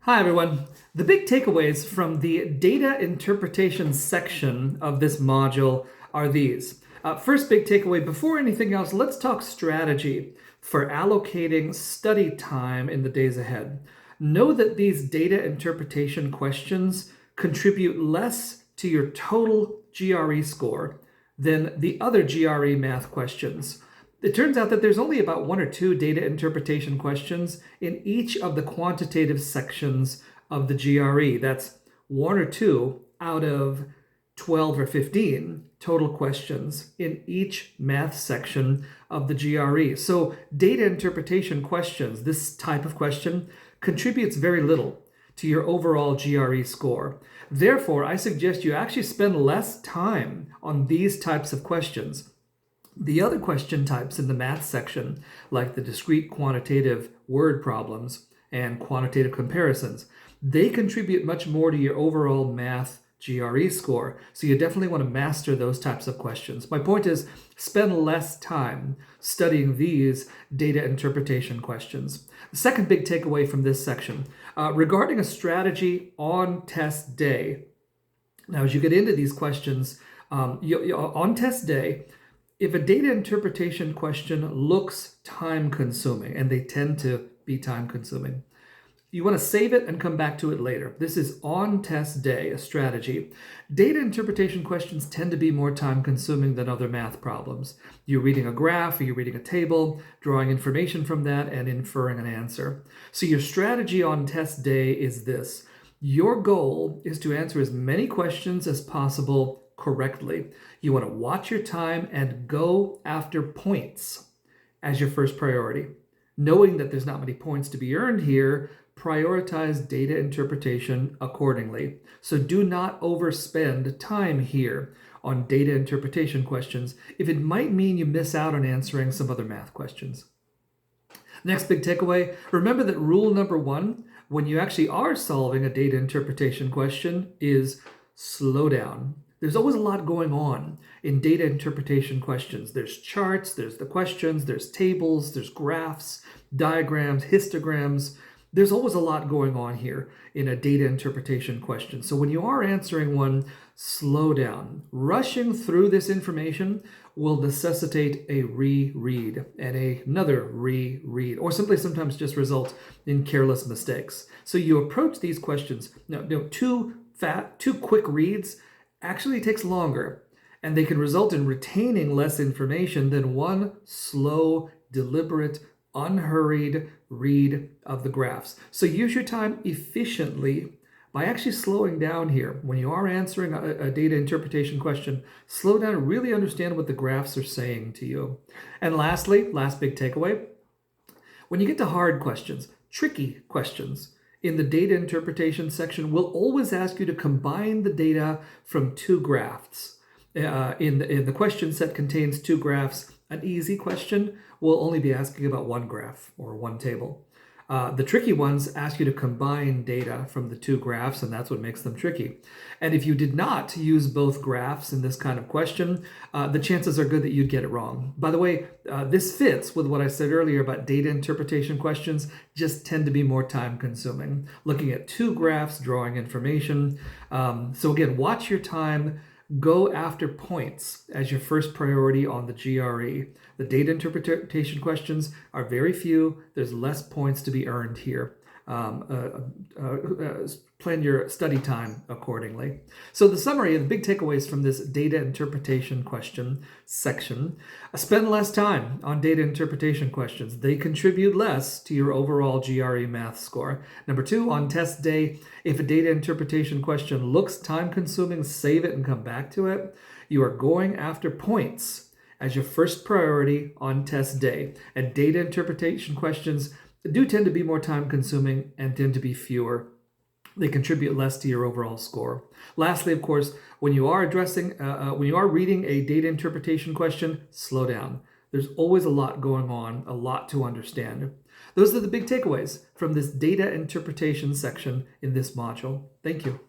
Hi everyone. The big takeaways from the data interpretation section of this module are these. First big takeaway, before anything else, let's talk strategy for allocating study time in the days ahead. Know that these data interpretation questions contribute less to your total GRE score than the other GRE math questions. It turns out that there's only about one or two data interpretation questions in each of the quantitative sections of the GRE. That's one or two out of 12 or 15 total questions in each math section of the GRE. So data interpretation questions, this type of question, contributes very little to your overall GRE score. Therefore, I suggest you actually spend less time on these types of questions. The other question types in the math section, like the discrete quantitative word problems and quantitative comparisons, they contribute much more to your overall math GRE score. So you definitely want to master those types of questions. My point is, spend less time studying these data interpretation questions. The second big takeaway from this section, regarding a strategy on test day. Now, as you get into these questions, on test day, if a data interpretation question looks time-consuming, and they tend to be time-consuming, you want to save it and come back to it later. This is on test day, a strategy. Data interpretation questions tend to be more time-consuming than other math problems. You're reading a graph, or you're reading a table, drawing information from that, and inferring an answer. So your strategy on test day is this. Your goal is to answer as many questions as possible correctly. You want to watch your time and go after points as your first priority. Knowing that there's not many points to be earned here, prioritize data interpretation accordingly. So do not overspend time here on data interpretation questions if it might mean you miss out on answering some other math questions. Next big takeaway, remember that rule number one, when you actually are solving a data interpretation question, is slow down. There's always a lot going on in data interpretation questions. There's charts, there's the questions, there's tables, there's graphs, diagrams, histograms. There's always a lot going on here in a data interpretation question. So when you are answering one, slow down. Rushing through this information will necessitate a reread and another reread, or simply sometimes just result in careless mistakes. So you approach these questions, too quick reads actually takes longer, and they can result in retaining less information than one slow, deliberate, unhurried read of the graphs. So use your time efficiently by actually slowing down here. When you are answering a data interpretation question, slow down and really understand what the graphs are saying to you. And lastly, last big takeaway, when you get to hard questions, tricky questions, in the data interpretation section, we'll always ask you to combine the data from two graphs. In the question set contains two graphs. An easy question will only be asking about one graph or one table. The tricky ones ask you to combine data from the two graphs, and that's what makes them tricky. And if you did not use both graphs in this kind of question, the chances are good that you'd get it wrong. By the way, this fits with what I said earlier about data interpretation questions just tend to be more time-consuming. Looking at two graphs, drawing information. So again, watch your time. Go after points as your first priority on the GRE. The data interpretation questions are very few. There's less points to be earned here. Plan your study time accordingly. So the summary and the big takeaways from this data interpretation question section, spend less time on data interpretation questions. They contribute less to your overall GRE math score. Number two, on test day, if a data interpretation question looks time-consuming, save it and come back to it. You are going after points as your first priority on test day. And data interpretation questions do tend to be more time-consuming and tend to be fewer. They contribute less to your overall score. Lastly, of course, when you are reading a data interpretation question, slow down. There's always a lot going on, a lot to understand. Those are the big takeaways from this data interpretation section in this module. Thank you.